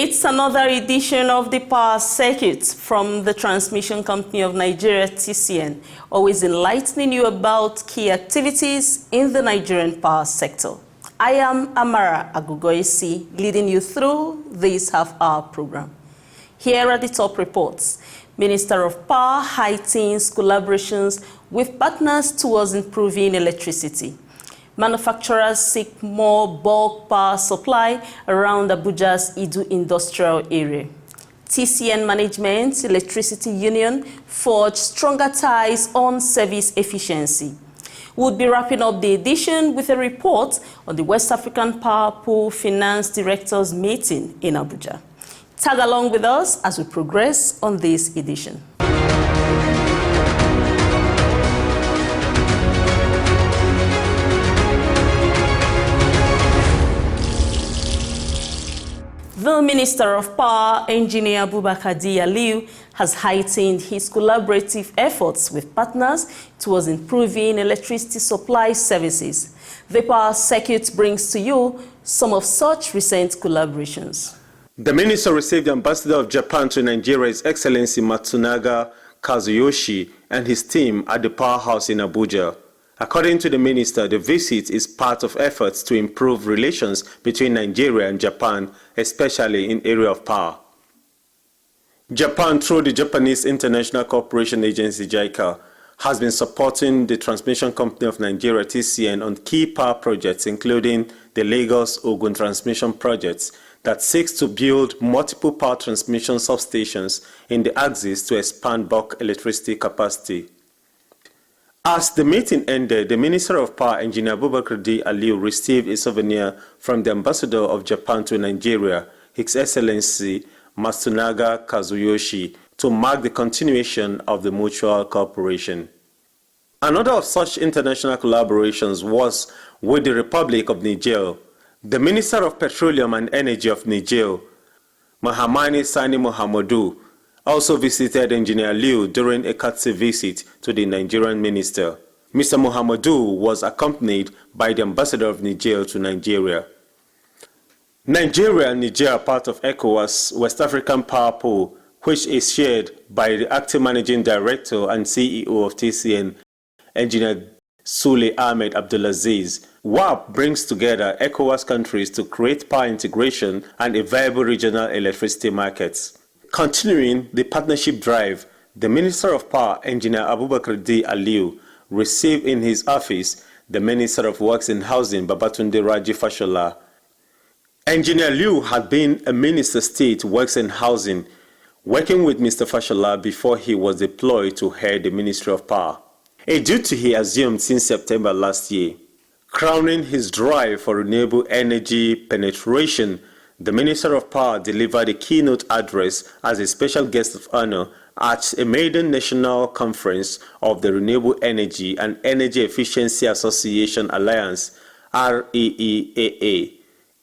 It's another edition of the Power Circuit from the Transmission Company of Nigeria, TCN, always enlightening you about key activities in the Nigerian power sector. I am Amara Agugoisi, leading you through this half-hour program. Here are the top reports. Minister of Power heightens collaborations with partners towards improving electricity. Manufacturers seek more bulk power supply around Abuja's Idu industrial area. TCN Management Electricity Union forged stronger ties on service efficiency. We'll be wrapping up the edition with a report on the West African Power Pool Finance Directors meeting in Abuja. Tag along with us as we progress on this edition. The Minister of Power, Engineer Abubakar Aliyu, has heightened his collaborative efforts with partners towards improving electricity supply services. The Power Circuit brings to you some of such recent collaborations. The Minister received the Ambassador of Japan to Nigeria, His Excellency Matsunaga Kazuyoshi, and his team at the Powerhouse in Abuja. According to the Minister, the visit is part of efforts to improve relations between Nigeria and Japan, especially in area of power. Japan, through the Japanese International Cooperation Agency, JICA, has been supporting the Transmission Company of Nigeria, TCN, on key power projects, including the Lagos-Ogun Transmission Project, that seeks to build multiple power transmission substations in the axis to expand bulk electricity capacity. As the meeting ended, the Minister of Power, Engineer Abubakar Aliyu, received a souvenir from the Ambassador of Japan to Nigeria, His Excellency Matsunaga Kazuyoshi, to mark the continuation of the mutual cooperation. Another of such international collaborations was with the Republic of Niger. The Minister of Petroleum and Energy of Niger, Mahamani Sani Mohamedou, also visited Engineer Liu during a courtesy visit to the Nigerian minister. Mr. Mohamedou was accompanied by the Ambassador of Niger to Nigeria. Nigeria and Niger are part of ECOWAS West African Power Pool, which is shared by the Acting Managing Director and CEO of TCN, Engineer Sule Ahmed Abdulaziz. WAP brings together ECOWAS countries to create power integration and a viable regional electricity markets. Continuing the partnership drive, the Minister of Power, Engineer Abubakar Aliyu, received in his office the Minister of Works and Housing, Babatunde Raji Fashola. Engineer Liu had been a Minister State Works and Housing, working with Mr. Fashola before he was deployed to head the Ministry of Power, a duty he assumed since September last year. Crowning his drive for renewable energy penetration, the Minister of Power delivered a keynote address as a special guest of honor at a maiden national conference of the Renewable Energy and Energy Efficiency Association Alliance, REEAA,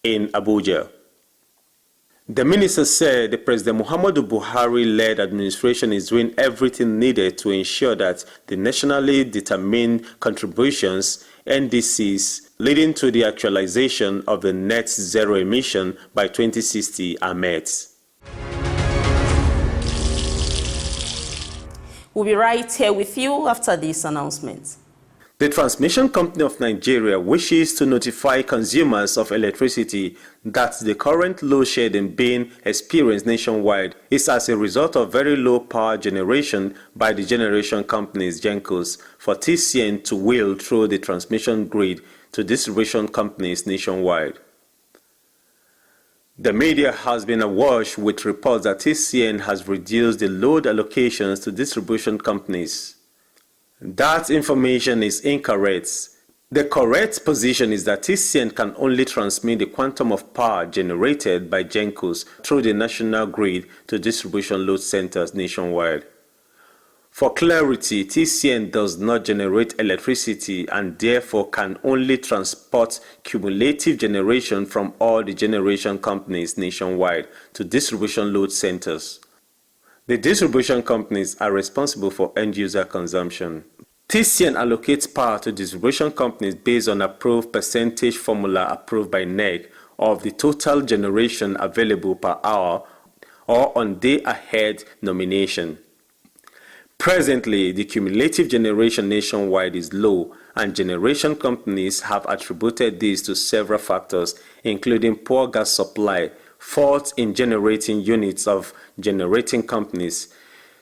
in Abuja. The minister said the President Muhammadu Buhari-led administration is doing everything needed to ensure that the nationally determined contributions, NDCs, leading to the actualization of the net zero emission by 2060 are met. We'll be right here with you after this announcement. The Transmission Company of Nigeria wishes to notify consumers of electricity that the current load shedding being experienced nationwide is as a result of very low power generation by the generation companies, GENCOs, for TCN to wheel through the transmission grid to distribution companies nationwide. The media has been awash with reports that TCN has reduced the load allocations to distribution companies. That information is incorrect. The correct position is that TCN can only transmit the quantum of power generated by GENCOs through the national grid to distribution load centers nationwide. For clarity, TCN does not generate electricity and therefore can only transport cumulative generation from all the generation companies nationwide to distribution load centers. The distribution companies are responsible for end-user consumption. TCN allocates power to distribution companies based on approved percentage formula approved by NEC of the total generation available per hour or on day-ahead nomination. Presently, the cumulative generation nationwide is low, and generation companies have attributed this to several factors, including poor gas supply, faults in generating units of generating companies,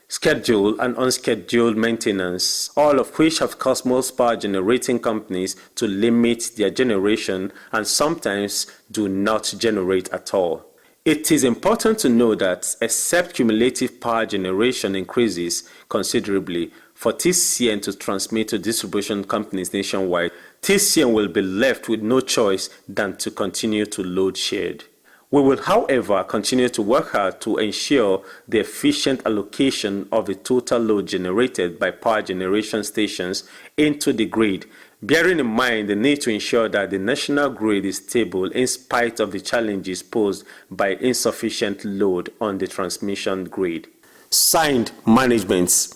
scheduled and unscheduled maintenance, all of which have caused most power generating companies to limit their generation and sometimes do not generate at all. It is important to know that except cumulative power generation increases considerably for TCN to transmit to distribution companies nationwide, TCN will be left with no choice than to continue to load shed. We will, however, continue to work hard to ensure the efficient allocation of the total load generated by power generation stations into the grid, bearing in mind the need to ensure that the national grid is stable in spite of the challenges posed by insufficient load on the transmission grid. Signed, Management.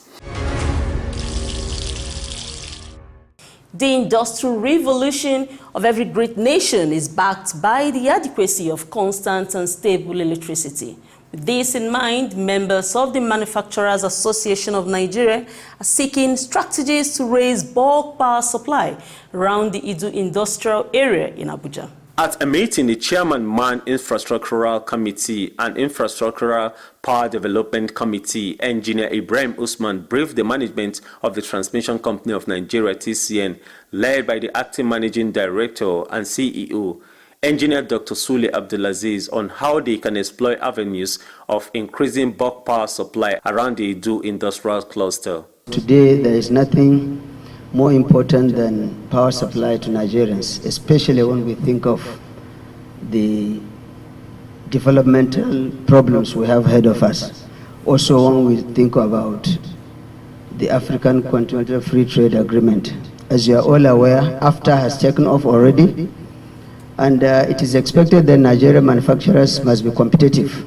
The industrial revolution of every great nation is backed by the adequacy of constant and stable electricity. With this in mind, members of the Manufacturers Association of Nigeria are seeking strategies to raise bulk power supply around the Idu industrial area in Abuja. At a meeting, the chairman Man Infrastructural Committee and Infrastructural Power Development Committee, Engineer Ibrahim Usman, briefed the management of the Transmission Company of Nigeria, TCN, led by the acting managing director and CEO, Engineer Dr. Sule Abdulaziz, on how they can exploit avenues of increasing bulk power supply around the Idu industrial cluster. Today, there is nothing more important than power supply to Nigerians, especially when we think of the developmental problems we have ahead of us. Also, when we think about the African Continental Free Trade Agreement. As you are all aware, AFTA has taken off already, and it is expected that Nigerian manufacturers must be competitive.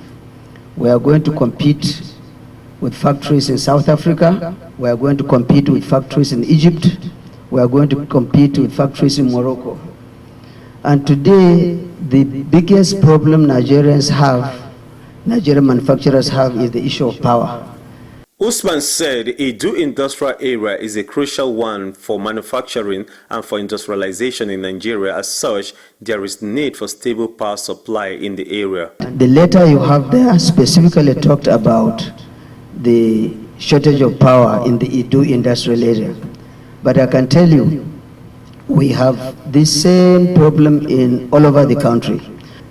We are going to compete with factories in South Africa. We are going to compete with factories in Egypt. We are going to compete with factories in Morocco. And today, the biggest problem Nigerian manufacturers have, is the issue of power. Usman said the Idu industrial area is a crucial one for manufacturing and for industrialization in Nigeria. As such, there is need for stable power supply in the area. The letter you have there specifically talked about the shortage of power in the Idu industrial area. But I can tell you, we have the same problem in all over the country.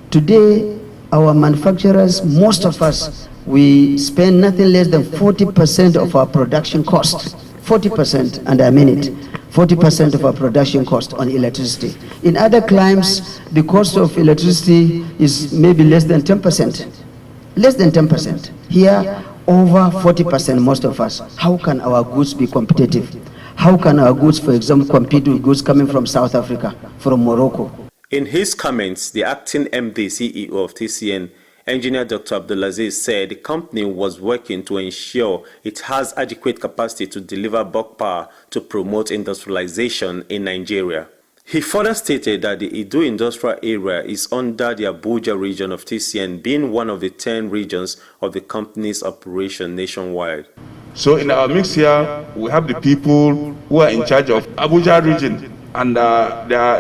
Today, our manufacturers, most of us, we spend nothing less than 40% of our production cost. 40%, and I mean it, 40% of our production cost on electricity. In other climes, the cost of electricity is maybe less than 10%. Less than 10%. Here, over 40%, most of us. How can our goods be competitive? How can our goods, for example, compete with goods coming from South Africa, from Morocco? In his comments, the acting MD CEO of TCN, Engineer Dr. Abdulaziz, said the company was working to ensure it has adequate capacity to deliver bulk power to promote industrialization in Nigeria. He further stated that the Idu industrial area is under the Abuja region of TCN, being one of the 10 regions of the company's operation nationwide. So in our mix here, we have the people who are in charge of Abuja region, and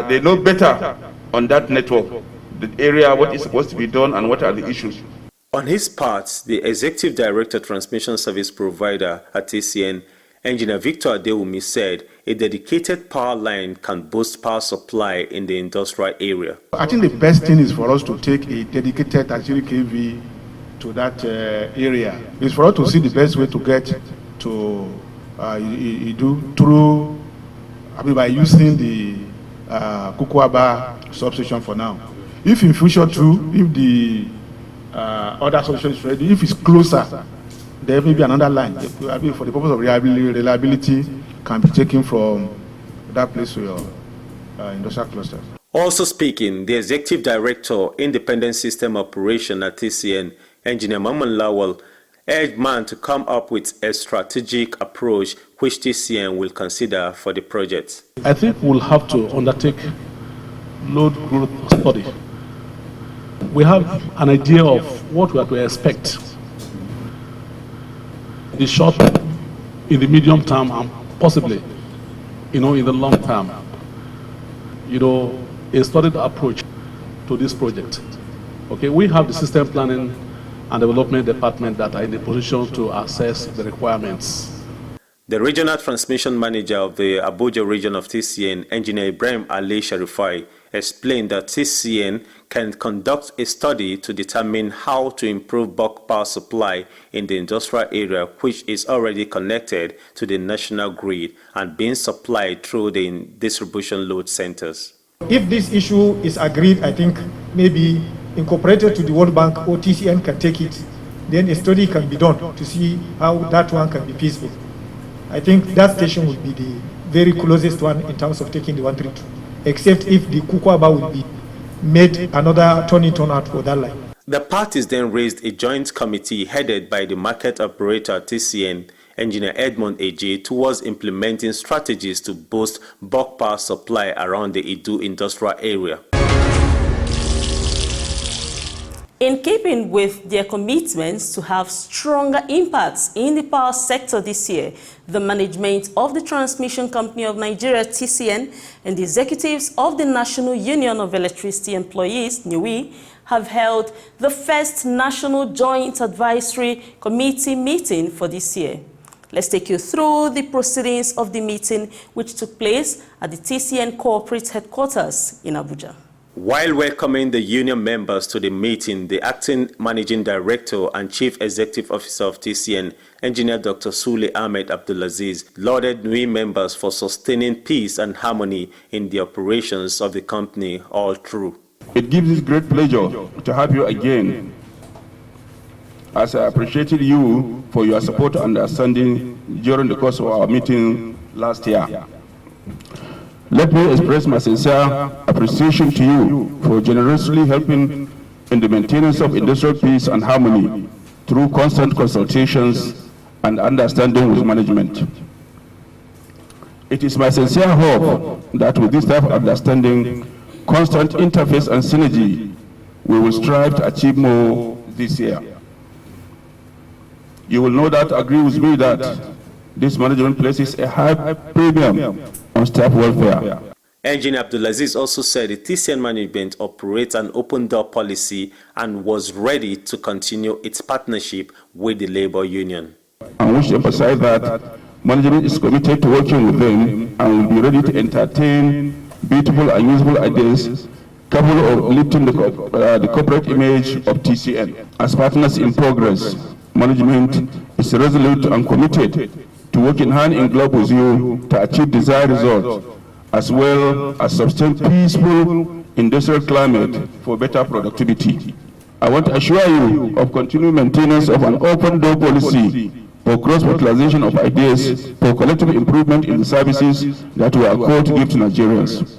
they know better on that network, the area, what is supposed to be done and what are the issues. On his part, the Executive Director Transmission Service Provider at TCN, Engineer Victor Adewumi, said a dedicated power line can boost power supply in the industrial area. I think the best thing is for us to take a dedicated 30 kV to that area. It's for us to see the best way to get to Idu through, by using the Kukwaba substation for now. If in future too, if the other substation is ready, if it's closer, there may be another line. For the purpose of reliability, can be taken from that place to your industrial cluster. Also speaking, the Executive Director, Independent System Operation at TCN, Engineer Maman Lawal, urged MAN to come up with a strategic approach which TCN will consider for the project. I think we'll have to undertake load growth study We have an idea of what we are to expect in the short, in the medium term, and possibly, in the long term. A studied approach to this project. Okay, we have the system planning and development department that are in a position to assess the requirements. The regional transmission manager of the Abuja region of TCN, Engineer Ibrahim Ali Sharifai, explained that TCN can conduct a study to determine how to improve bulk power supply in the industrial area, which is already connected to the national grid and being supplied through the distribution load centers. If this issue is agreed, I think maybe incorporated to the World Bank or TCN can take it, then a study can be done to see how that one can be feasible. I think that station would be the very closest one in terms of taking the 132, except if the Kukwaba will be made another turn out for that line. The parties then raised a joint committee headed by the market operator TCN, Engineer Edmond AJ, towards implementing strategies to boost bulk power supply around the Idu industrial area. In keeping with their commitments to have stronger impacts in the power sector this year, the management of the Transmission Company of Nigeria, TCN, and the executives of the National Union of Electricity Employees, NUE, have held the first National Joint Advisory Committee meeting for this year. Let's take you through the proceedings of the meeting, which took place at the TCN corporate headquarters in Abuja. While welcoming the union members to the meeting, the acting managing director and chief executive officer of TCN, Engineer Dr. Sule Ahmed Abdulaziz, lauded NUE members for sustaining peace and harmony in the operations of the company all through. It gives us great pleasure to have you again, as I appreciated you for your support and understanding during the course of our meeting last year. Let me express my sincere appreciation to you for generously helping in the maintenance of industrial peace and harmony through constant consultations and understanding with management. It is my sincere hope that with this type of understanding, constant interface and synergy, we will strive to achieve more this year. You will no doubt agree with me that this management places a high premium on staff welfare. Engineer Abdulaziz also said the TCN management operates an open door policy and was ready to continue its partnership with the labor union. I wish to emphasize that management is committed to working with them and will be ready to entertain beautiful and useful ideas capable of lifting the corporate image of TCN. As partners in progress, management is resolute and committed to working hand in glove with you to achieve desired results, as well as sustain peaceful industrial climate for better productivity. I want to assure you of continued maintenance of an open door policy for cross-fertilization of ideas for collective improvement in the services that we are called to give to Nigerians.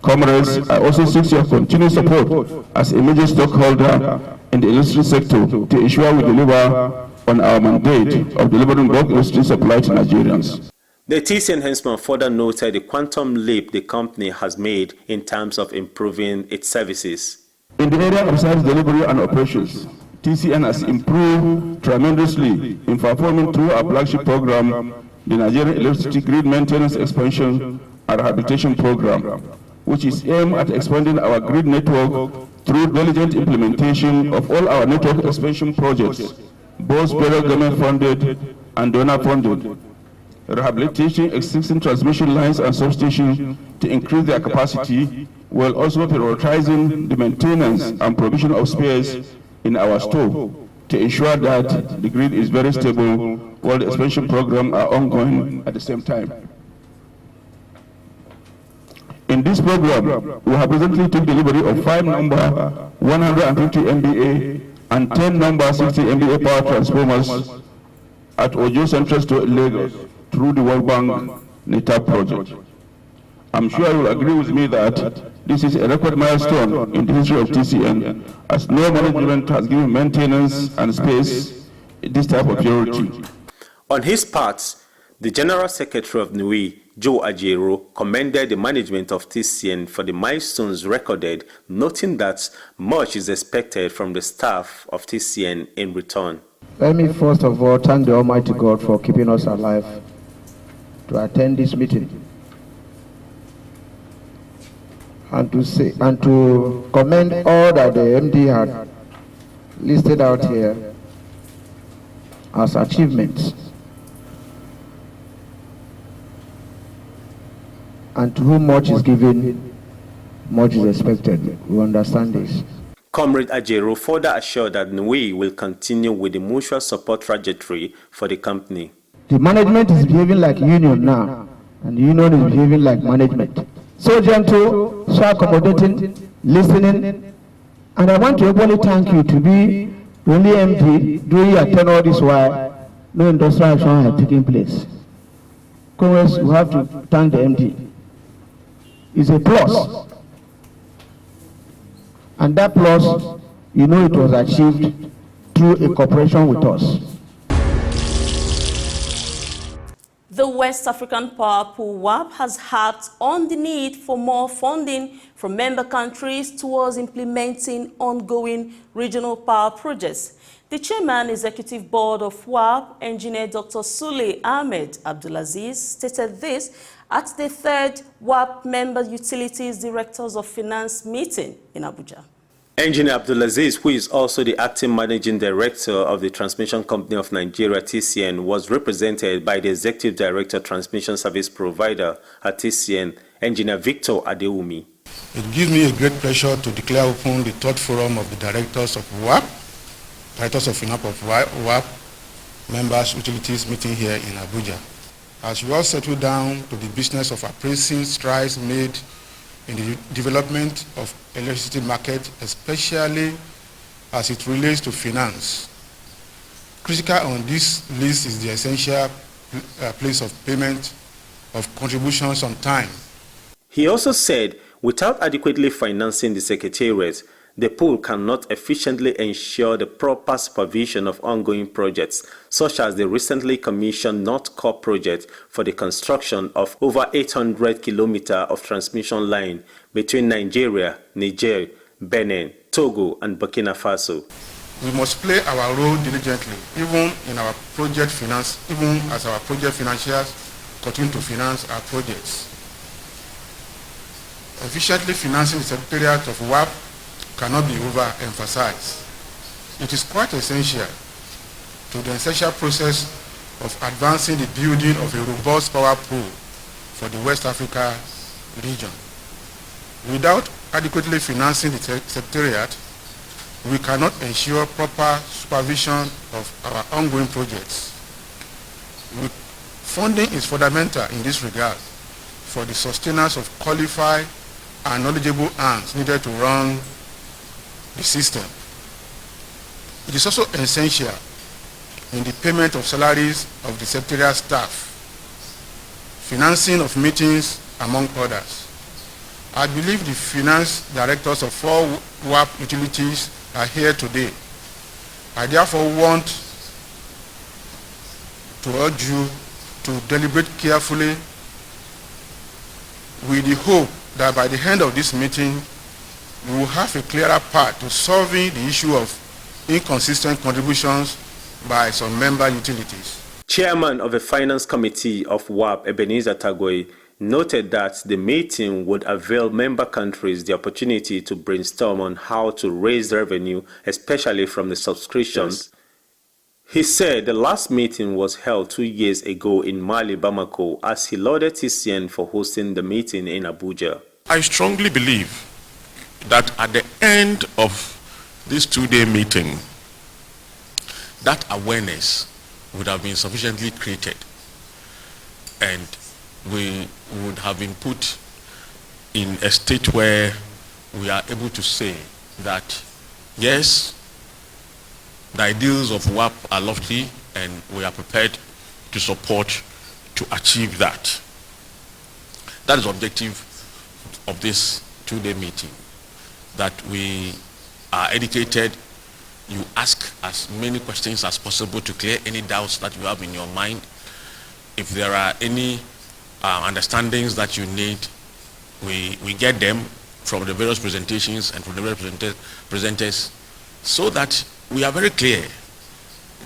Comrades, I also seek your continued support as a major stockholder in the industry sector to ensure we deliver on our mandate of delivering bulk industry supply to Nigerians. The TCN enhancement further noted the quantum leap the company has made in terms of improving its services. In the area of service delivery and operations, TCN has improved tremendously in performing through our flagship program, the Nigerian Electricity Grid Maintenance Expansion and Rehabilitation Program, which is aimed at expanding our grid network through diligent implementation of all our network expansion projects, both federal government funded and donor funded, rehabilitating existing transmission lines and substations to increase their capacity, while also prioritizing the maintenance and provision of spares in our store to ensure that the grid is very stable while the expansion program are ongoing at the same time. In this program, we have recently taken delivery of 5 number 150 MVA and 10 number 60 MVA power transformers at Ojo Central Store in Lagos through the World Bank NETA project. I'm sure you will agree with me that this is a record milestone in the history of TCN, as no management has given maintenance and space this type of priority. On his part, the General Secretary of NUE, Joe Ajero commended the management of TCN for the milestones recorded, noting that much is expected from the staff of TCN in return. Let me first of all thank the Almighty God for keeping us alive to attend this meeting and to commend all that the MD had listed out here as achievements, and to whom much is given, much is expected. We understand this. Comrade Ajero further assured that NUI will continue with the mutual support trajectory for the company. The management is behaving like union now, and the union is behaving like management. So gentle, so accommodating, listening, and I want to openly thank you to be the only MD during your tenure this while no industrial action had taken place. Congress, we have to thank the MD. It's a plus. And that plus, you know, it was achieved through a cooperation with us. The West African Power Pool WAP has harped on the need for more funding from member countries towards implementing ongoing regional power projects. The Chairman Executive Board of WAP, Engineer Dr. Sule Ahmed Abdulaziz, stated this at the third WAP Member Utilities Directors of Finance meeting in Abuja. Engineer Abdulaziz, who is also the acting managing director of the Transmission Company of Nigeria, TCN, was represented by the Executive Director Transmission Service Provider at TCN, Engineer Victor Adeumi. It gives me a great pleasure to declare open the third forum of the Directors of WAP, Directors of Finance of WAP, Members Utilities meeting here in Abuja. As we all settle down to the business of appraising strides made in the development of electricity market, especially as it relates to finance. Critical on this list is the essential place of payment of contributions on time. He also said, without adequately financing the Secretariat, the pool cannot efficiently ensure the proper supervision of ongoing projects, such as the recently commissioned North Core project for the construction of over 800 kilometers of transmission line between Nigeria, Niger, Benin, Togo, and Burkina Faso. We must play our role diligently, even in our project finance, even as our project financiers continue to finance our projects. Efficiently financing the Secretariat of WAP cannot be overemphasized. It is quite essential to the essential process of advancing the building of a robust power pool for the West Africa region. Without adequately financing the Secretariat, we cannot ensure proper supervision of our ongoing projects. Funding is fundamental in this regard for the sustenance of qualified and knowledgeable hands needed to run the system. It is also essential in the payment of salaries of the secretariat staff, financing of meetings, among others. I believe the finance directors of all WAP utilities are here today. I therefore want to urge you to deliberate carefully with the hope that by the end of this meeting, we will have a clearer path to solving the issue of inconsistent contributions by some member utilities. Chairman of the Finance Committee of WAP, Ebenezer Tagoi, noted that the meeting would avail member countries the opportunity to brainstorm on how to raise revenue, especially from the subscriptions. He said the last meeting was held 2 years ago in Mali, Bamako, as he lauded TCN for hosting the meeting in Abuja. I strongly believe that at the end of this two-day meeting, that awareness would have been sufficiently created, and we would have been put in a state where we are able to say that, yes, the ideals of WAP are lofty and we are prepared to support to achieve that. That is the objective of this two-day meeting, that we are educated. You ask as many questions as possible to clear any doubts that you have in your mind. If there are any understandings that you need, we get them from the various presentations and from the various presenters, so that we are very clear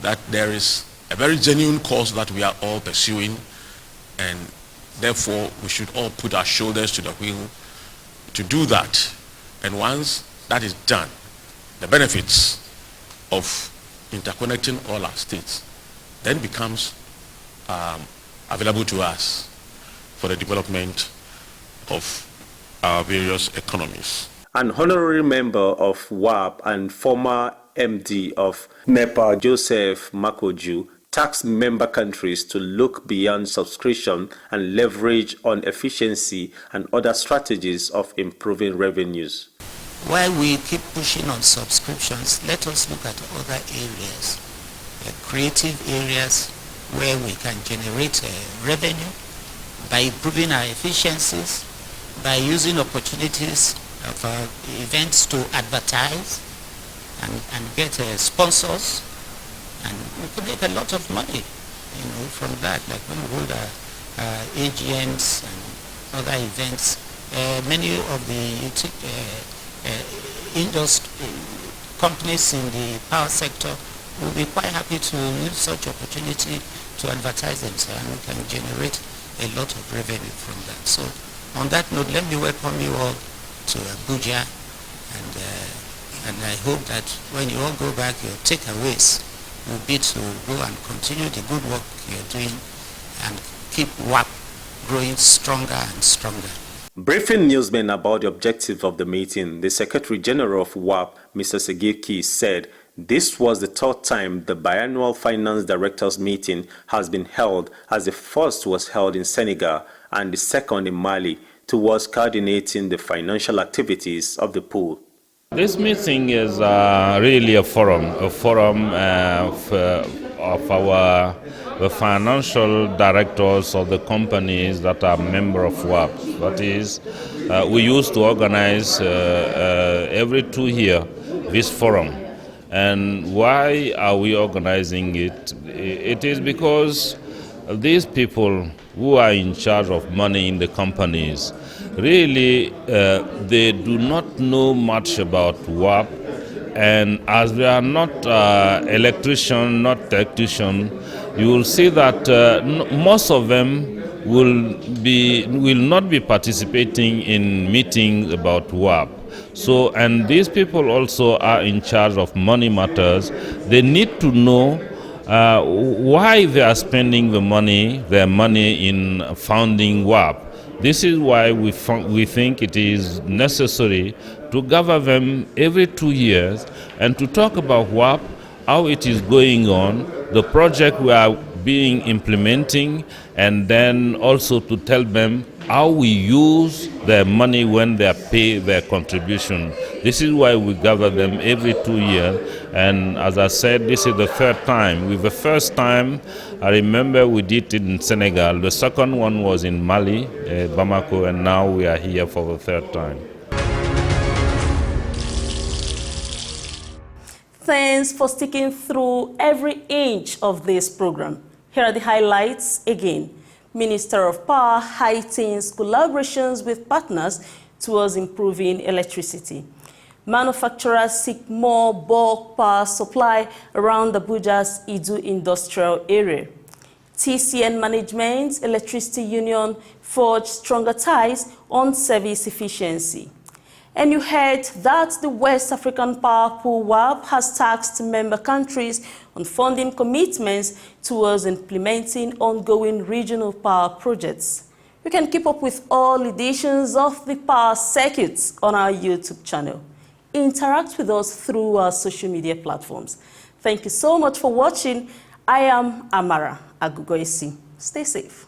that there is a very genuine cause that we are all pursuing, and therefore we should all put our shoulders to the wheel to do that. And once that is done, the benefits of interconnecting all our states then becomes available to us for the development of our various economies. An honorary member of WAP and former MD of NEPA, Joseph Makoju, tasked member countries to look beyond subscription and leverage on efficiency and other strategies of improving revenues. While we keep pushing on subscriptions, let us look at other areas, creative areas where we can generate revenue by improving our efficiencies, by using opportunities of events to advertise and get sponsors, and we could make a lot of money, from that. Like when we hold AGMs and other events, many of the companies in the power sector will be quite happy to use such opportunity to advertise themselves, and we can generate a lot of revenue from that. So on that note, let me welcome you all to Abuja, and I hope that when you all go back, your takeaways will be to go and continue the good work you're doing and keep WAP growing stronger and stronger. Briefing newsmen about the objective of the meeting, the Secretary General of WAP, Mr. Segeki, said this was the third time the biannual Finance Directors meeting has been held, as the first was held in Senegal and the second in Mali, towards coordinating the financial activities of the pool. This meeting is really a forum of our the financial directors of the companies that are member of WAP. That is, we used to organize every 2 years this forum. And why are we organizing it? It is because these people who are in charge of money in the companies, really, they do not know much about WAP, and as they are not electrician, not technician, you will see that most of them will not be participating in meetings about WAP. So, and these people also are in charge of money matters. They need to know why they are spending their money in founding WAP. This is why we think it is necessary to gather them every 2 years and to talk about WAP, how it is going on, the project we are implementing, and then also to tell them how we use their money when they pay their contribution. This is why we gather them every 2 years. And as I said, this is the third time. With the first time, I remember we did it in Senegal. The second one was in Mali, Bamako, and now we are here for the third time. Thanks for sticking through every inch of this program. Here are the highlights again. Minister of Power heightens collaborations with partners towards improving electricity. Manufacturers seek more bulk power supply around Abuja's Idu industrial area. TCN Management Electricity Union forged stronger ties on service efficiency. And you heard that the West African Power Pool WAP has tasked member countries on funding commitments towards implementing ongoing regional power projects. You can keep up with all editions of the Power Circuits on our YouTube channel. Interact with us through our social media platforms. Thank you so much for watching. I am Amara Agugoisi. Stay safe.